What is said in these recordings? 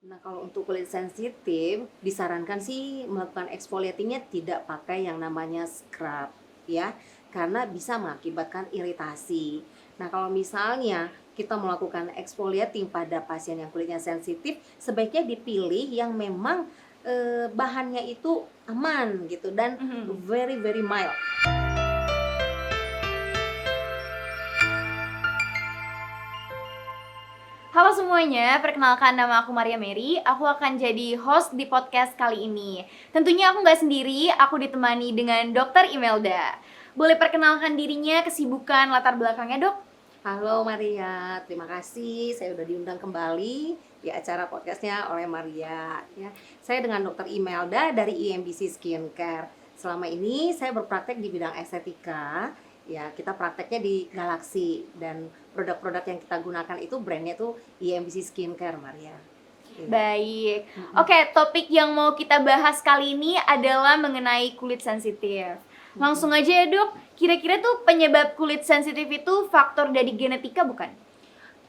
Nah, kalau untuk kulit sensitif, disarankan sih melakukan exfoliatingnya tidak pakai yang namanya scrub, ya, karena bisa mengakibatkan iritasi. Nah, kalau misalnya kita melakukan exfoliating pada pasien yang kulitnya sensitif, sebaiknya dipilih yang memang bahannya itu aman gitu dan Mhm. very very mild. Halo semuanya, perkenalkan nama aku Maria Mary. Aku akan jadi host di podcast kali ini. Tentunya aku nggak sendiri, aku ditemani dengan Dokter Imelda. Boleh perkenalkan dirinya, kesibukan, latar belakangnya, Dok? Halo Maria, terima kasih saya udah diundang kembali di acara podcastnya oleh Maria. Ya, saya dengan Dokter Imelda dari IMBC Skincare. Selama ini saya berpraktek di bidang estetika. Ya, kita prakteknya di Galaxy dan produk-produk yang kita gunakan itu brandnya tuh IMBC Skincare, Maria. Iya. Baik. Mm-mm. Oke, topik yang mau kita bahas kali ini adalah mengenai kulit sensitif. Langsung Mm-mm. aja ya, Dok. Kira-kira tuh penyebab kulit sensitif itu faktor dari genetika bukan?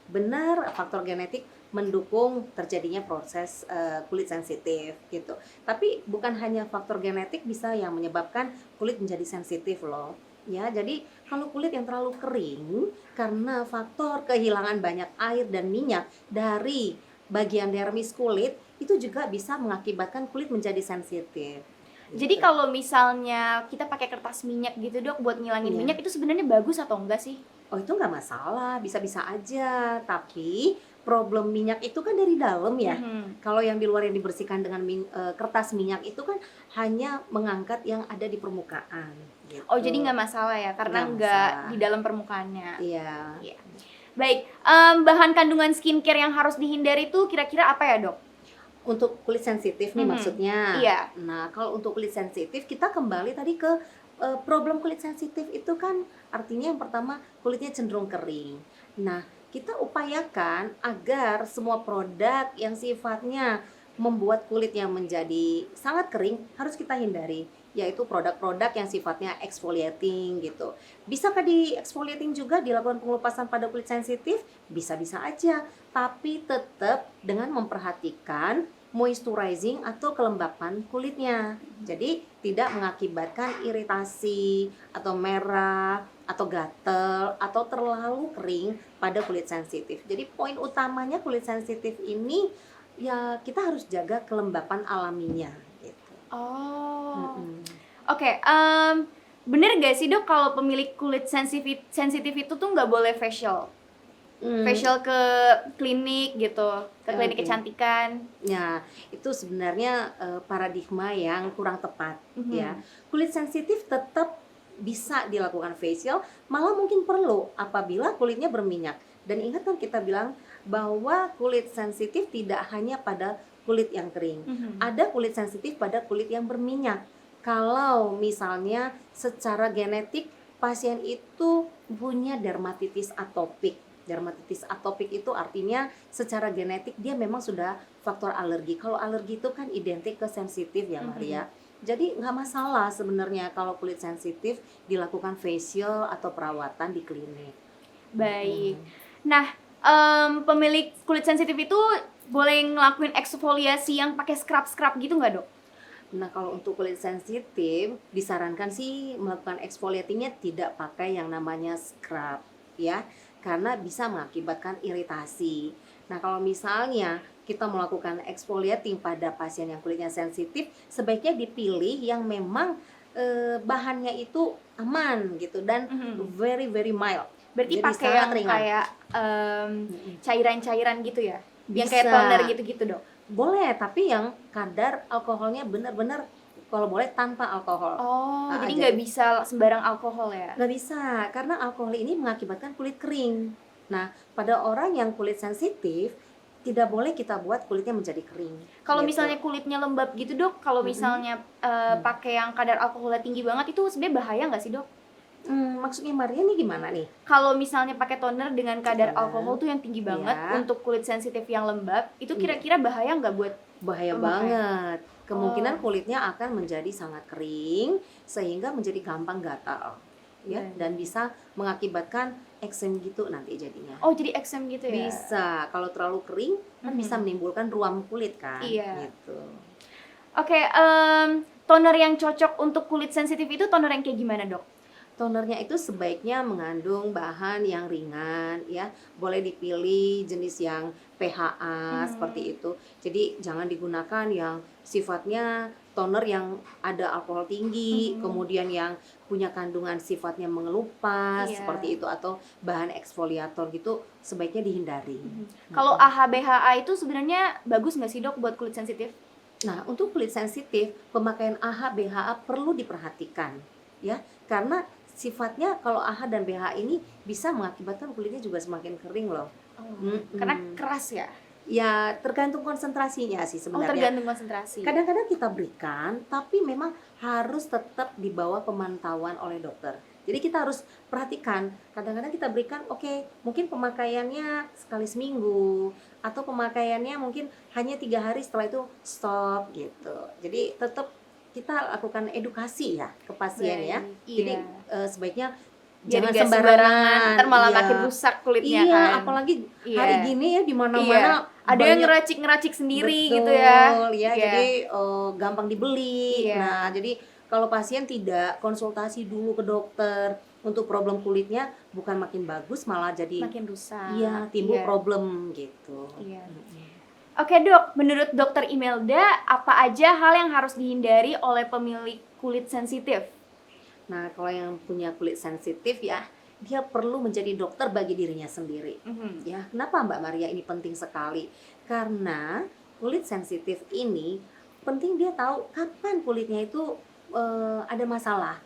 Benar, faktor genetik mendukung terjadinya proses kulit sensitif gitu. Tapi bukan hanya faktor genetik bisa yang menyebabkan kulit menjadi sensitif loh. Ya, jadi kalau kulit yang terlalu kering karena faktor kehilangan banyak air dan minyak dari bagian dermis kulit itu juga bisa mengakibatkan kulit menjadi sensitif. Jadi Gitu. kalau misalnya kita pakai kertas minyak gitu, Dok, buat ngilangin Iya. minyak itu sebenarnya bagus atau enggak sih? Oh, itu nggak masalah, bisa-bisa aja. Tapi problem minyak itu kan dari dalam ya. Mhm. Kalau yang di luar yang dibersihkan dengan kertas minyak itu kan hanya mengangkat yang ada di permukaan Oh, jadi gitu. nggak masalah ya, karena Nggak nggak masalah. di dalam permukaannya. Iya. Iya. Baik, bahan kandungan skincare yang harus dihindari itu kira-kira apa ya, Dok? Untuk kulit sensitif nih Mhm. maksudnya. Iya. Nah, kalau untuk kulit sensitif kita kembali tadi ke problem kulit sensitif itu kan artinya yang pertama kulitnya cenderung kering. Nah, kita upayakan agar semua produk yang sifatnya membuat kulitnya menjadi sangat kering harus kita hindari, yaitu produk-produk yang sifatnya exfoliating gitu. Bisakah di exfoliating juga dilakukan pengelupasan pada kulit sensitif? Bisa-bisa aja, tapi tetap dengan memperhatikan moisturizing atau kelembapan kulitnya. Jadi tidak mengakibatkan iritasi atau merah atau gatel atau terlalu kering pada kulit sensitif. Jadi poin utamanya kulit sensitif ini ya kita harus jaga kelembapan alaminya gitu. Oh. Mm-mm. Oke, bener gak sih, Dok, kalau pemilik kulit sensitif itu tuh nggak boleh facial? Hmm, Facial ke klinik gitu, ke klinik oke. kecantikan. Ya, itu sebenarnya paradigma yang kurang tepat ya. Mhm. Kulit sensitif tetap bisa dilakukan facial, malah mungkin perlu apabila kulitnya berminyak. Dan ingat kan kita bilang bahwa kulit sensitif tidak hanya pada kulit yang kering. Mhm. Ada kulit sensitif pada kulit yang berminyak. Kalau misalnya secara genetik pasien itu punya dermatitis atopik. Dermatitis atopik itu artinya secara genetik dia memang sudah faktor alergi. Kalau alergi itu kan identik ke sensitif ya Mhm. Maria. Jadi nggak masalah sebenarnya kalau kulit sensitif dilakukan facial atau perawatan di klinik. Baik. Mm-mm. Nah, pemilik kulit sensitif itu boleh ngelakuin eksfoliasi yang pakai scrub-scrub gitu nggak, Dok? Nah, kalau untuk kulit sensitif, disarankan sih melakukan exfoliatingnya tidak pakai yang namanya scrub, ya, karena bisa mengakibatkan iritasi. Nah, kalau misalnya kita melakukan exfoliating pada pasien yang kulitnya sensitif, sebaiknya dipilih yang memang bahannya itu aman gitu dan Mhm. very very mild. Berarti Jadi pakai sangat yang ringan. kayak, Mm-mm. cairan-cairan gitu ya? Yang kayak toner Bisa. gitu-gitu, Dok? Boleh, tapi yang kadar alkoholnya benar-benar kalau boleh tanpa alkohol. Oh, jadi Jadi nggak bisa sembarang alkohol ya? nggak bisa karena alkohol ini mengakibatkan kulit kering. Nah, pada orang yang kulit sensitif tidak boleh kita buat kulitnya menjadi kering Kalau gitu. misalnya kulitnya lembab gitu, Dok, kalau Mm-mm. misalnya, Hmm. pakai yang kadar alkoholnya tinggi banget itu sebenarnya bahaya nggak sih, Dok? Maksudnya Maria nih gimana nih? Kalau misalnya pakai toner dengan kadar Toner, alkohol tuh yang tinggi banget ya, untuk kulit sensitif yang lembab, itu iya, kira-kira bahaya nggak buat bahaya pemakaian? banget. Oh, Kemungkinan kulitnya akan menjadi sangat kering sehingga menjadi gampang gatal, ya, dan baik. bisa mengakibatkan eksem gitu nanti jadinya. Oh, jadi eksem gitu ya? Bisa, kalau terlalu kering kan bisa menimbulkan ruam kulit kan, Iya. gitu. Oke, toner yang cocok untuk kulit sensitif itu toner yang kayak gimana, Dok? Tonernya itu sebaiknya mengandung bahan yang ringan ya, boleh dipilih jenis yang PHA seperti itu. Jadi jangan digunakan yang sifatnya toner yang ada alkohol tinggi, kemudian yang punya kandungan sifatnya mengelupas Iya. seperti itu, atau bahan eksfoliator gitu sebaiknya dihindari. Kalau AHA BHA itu sebenarnya bagus nggak sih, Dok, buat kulit sensitif? Nah, untuk kulit sensitif, pemakaian AHA BHA perlu diperhatikan ya, karena sifatnya kalau AHA dan BHA ini bisa mengakibatkan kulitnya juga semakin kering loh. Karena keras ya? Ya, tergantung konsentrasinya sih Oh, sebenarnya. tergantung konsentrasi. Kadang-kadang kita berikan, tapi memang harus tetap di bawah pemantauan oleh dokter. Jadi kita harus perhatikan, kadang-kadang kita berikan, oke, mungkin pemakaiannya sekali seminggu, atau pemakaiannya mungkin hanya 3 hari, setelah itu stop gitu. Jadi tetap kita lakukan edukasi ya ke pasien ya. Baik, Jadi iya. sebaiknya Jadi jangan nggak sembarangan, ntar malah iya. makin rusak kulitnya Iya, kan. apalagi Iya. hari gini ya di Iya. mana-mana Ada yang banyak. ngeracik-ngeracik sendiri Betul, gitu ya. ya. Jadi gampang dibeli. Iya. Nah, jadi kalau pasien tidak konsultasi dulu ke dokter untuk problem kulitnya, bukan makin bagus malah jadi Makin rusak. iya, timbul Iya. problem gitu. Iya. Oke, Dok, menurut Dokter Imelda, apa aja hal yang harus dihindari oleh pemilik kulit sensitif? Nah, kalau yang punya kulit sensitif ya, dia perlu menjadi dokter bagi dirinya sendiri. Ya, kenapa Mbak Maria ini penting sekali? Karena kulit sensitif ini penting dia tahu kapan kulitnya itu ada masalah.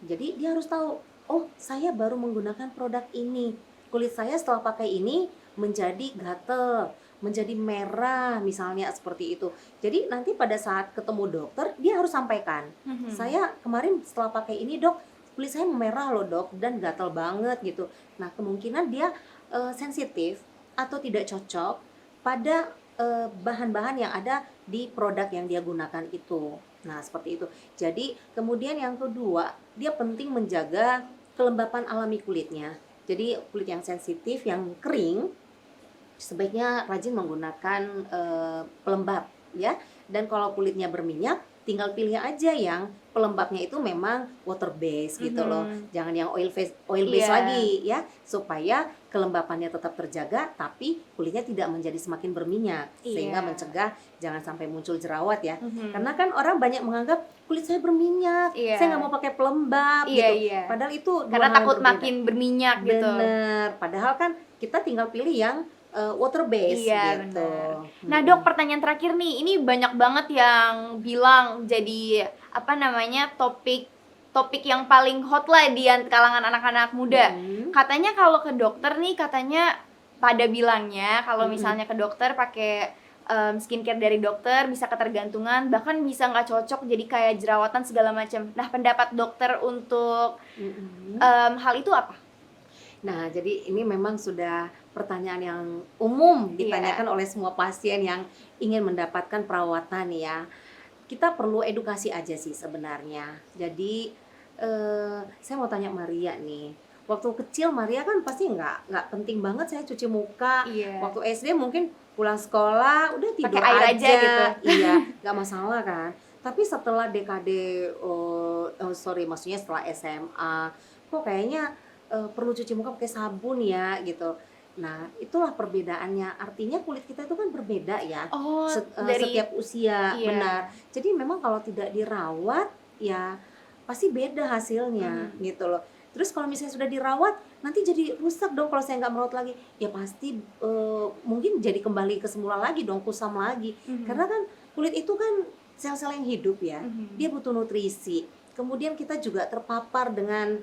Jadi dia harus tahu, oh saya baru menggunakan produk ini, kulit saya setelah pakai ini menjadi gatel, menjadi merah misalnya seperti itu. Jadi nanti pada saat ketemu dokter dia harus sampaikan, saya kemarin setelah pakai ini dok, kulit saya merah loh dok dan gatel banget gitu. Nah kemungkinan dia sensitif atau tidak cocok pada bahan-bahan yang ada di produk yang dia gunakan itu. Nah seperti itu. Jadi kemudian yang kedua, dia penting menjaga kelembapan alami kulitnya. Jadi kulit yang sensitif, yang kering, sebaiknya rajin menggunakan pelembab ya. Dan kalau kulitnya berminyak, tinggal pilih aja yang pelembabnya itu memang water base gitu loh. Jangan yang oil base Iya. lagi ya, supaya kelembapannya tetap terjaga tapi kulitnya tidak menjadi semakin berminyak, sehingga Iya. mencegah jangan sampai muncul jerawat ya. Karena kan orang banyak menganggap kulit saya berminyak, Iya. saya nggak mau pakai pelembab Iya, gitu. iya. Padahal itu dua Karena hal yang takut berbeda. makin berminyak gitu. Bener, padahal kan kita tinggal pilih yang water base Iya, gitu. bener. Nah dok, pertanyaan terakhir nih, ini banyak banget yang bilang jadi apa namanya topik yang paling hot lah di kalangan anak-anak muda. Katanya kalau ke dokter nih, katanya pada bilangnya kalau misalnya ke dokter pakai skincare dari dokter bisa ketergantungan, bahkan bisa nggak cocok, jadi kayak jerawatan segala macam. Nah pendapat dokter untuk hal itu apa? Nah, jadi ini memang sudah pertanyaan yang umum ditanyakan oleh semua pasien yang ingin mendapatkan perawatan ya. Kita perlu edukasi aja sih sebenarnya. Jadi saya mau tanya Maria nih. Waktu kecil Maria kan pasti nggak penting banget saya cuci muka. Iya. Waktu SD mungkin pulang sekolah udah tidur Pakai air aja gitu. Iya, nggak masalah kan. Tapi setelah dekade, maksudnya setelah SMA, kok kayaknya perlu cuci muka pakai sabun ya gitu. Nah, itulah perbedaannya. Artinya kulit kita itu kan berbeda ya. Oh, dari Setiap usia, iya. benar. Jadi memang kalau tidak dirawat ya pasti beda hasilnya gitu loh. Terus kalau misalnya sudah dirawat, nanti jadi rusak dong kalau saya nggak merawat lagi. Ya pasti mungkin jadi kembali ke semula lagi dong, kusam lagi. Karena kan kulit itu kan sel-sel yang hidup ya. Dia butuh nutrisi. Kemudian kita juga terpapar dengan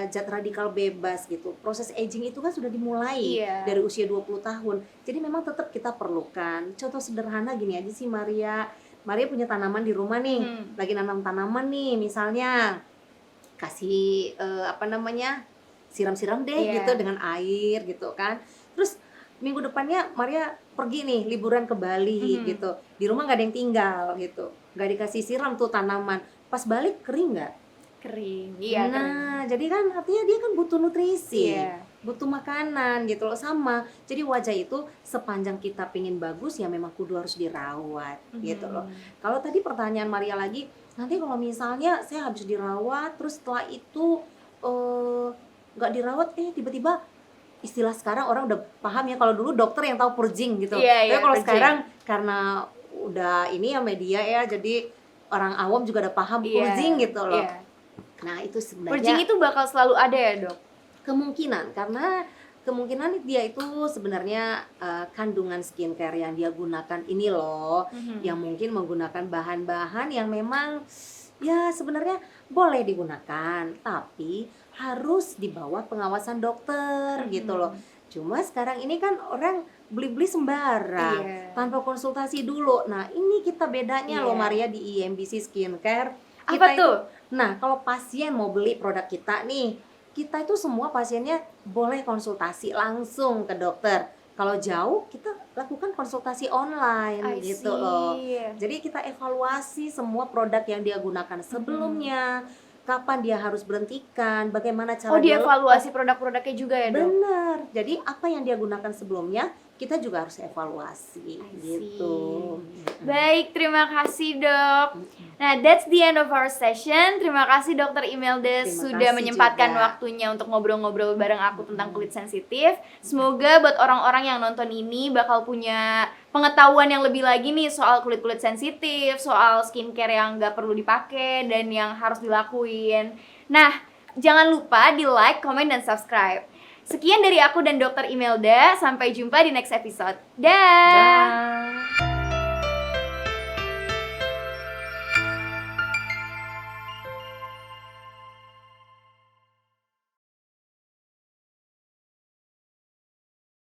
zat radikal bebas gitu. Proses aging itu kan sudah dimulai dari usia 20 tahun. Jadi memang tetap kita perlukan. Contoh sederhana gini aja sih Maria. Maria punya tanaman di rumah nih. Lagi nanam tanaman nih misalnya. Kasih siram-siram deh gitu dengan air gitu kan. Terus minggu depannya Maria pergi nih liburan ke Bali gitu. Di rumah nggak ada yang tinggal gitu. Nggak dikasih siram tuh tanaman. Pas balik kering nggak? kering. Iya, kering. Nah, jadi kan artinya dia kan butuh nutrisi. Iya. butuh makanan gitu loh, sama. Jadi wajah itu sepanjang kita pengen bagus ya memang kudu harus dirawat gitu loh. Kalau tadi pertanyaan Maria lagi, nanti kalau misalnya saya habis dirawat terus setelah itu nggak dirawat tiba-tiba, istilah sekarang orang udah paham ya, kalau dulu dokter yang tahu purging gitu. Iya, Tapi kalau purging. sekarang karena udah ini ya media ya, jadi orang awam juga udah paham purging gitu loh. Iya. Nah itu Purging sebenarnya itu bakal selalu ada ya, Dok? kemungkinan, karena kemungkinan dia itu sebenarnya kandungan skincare yang dia gunakan ini loh, yang mungkin menggunakan bahan-bahan yang memang ya sebenarnya boleh digunakan, tapi harus di bawah pengawasan dokter gitu loh. Cuma sekarang ini kan orang beli-beli sembarang Iya. tanpa konsultasi dulu. Nah ini kita bedanya loh Iya. Maria di IMBC Skincare. Apa Kita itu, tuh? nah kalau pasien mau beli produk kita nih, kita itu semua pasiennya boleh konsultasi langsung ke dokter. Kalau jauh kita lakukan konsultasi online I gitu see. loh. Jadi kita evaluasi semua produk yang dia gunakan sebelumnya, kapan dia harus berhentikan, bagaimana cara Oh, dia dievaluasi produk-produknya juga ya, Dok? benar. Jadi apa yang dia gunakan sebelumnya, kita juga harus evaluasi I gitu. Baik, terima kasih, Dok. Nah, that's the end of our session. Terima kasih Dokter Imelda Terima sudah kasih menyempatkan juga. waktunya untuk ngobrol-ngobrol bareng aku tentang kulit sensitif. Semoga buat orang-orang yang nonton ini bakal punya pengetahuan yang lebih lagi nih soal kulit-kulit sensitif, soal skincare yang nggak perlu dipakai dan yang harus dilakuin. Nah, jangan lupa di like, comment, dan subscribe. Sekian dari aku dan Dokter Imelda. Sampai jumpa di next episode. Dah. Dah.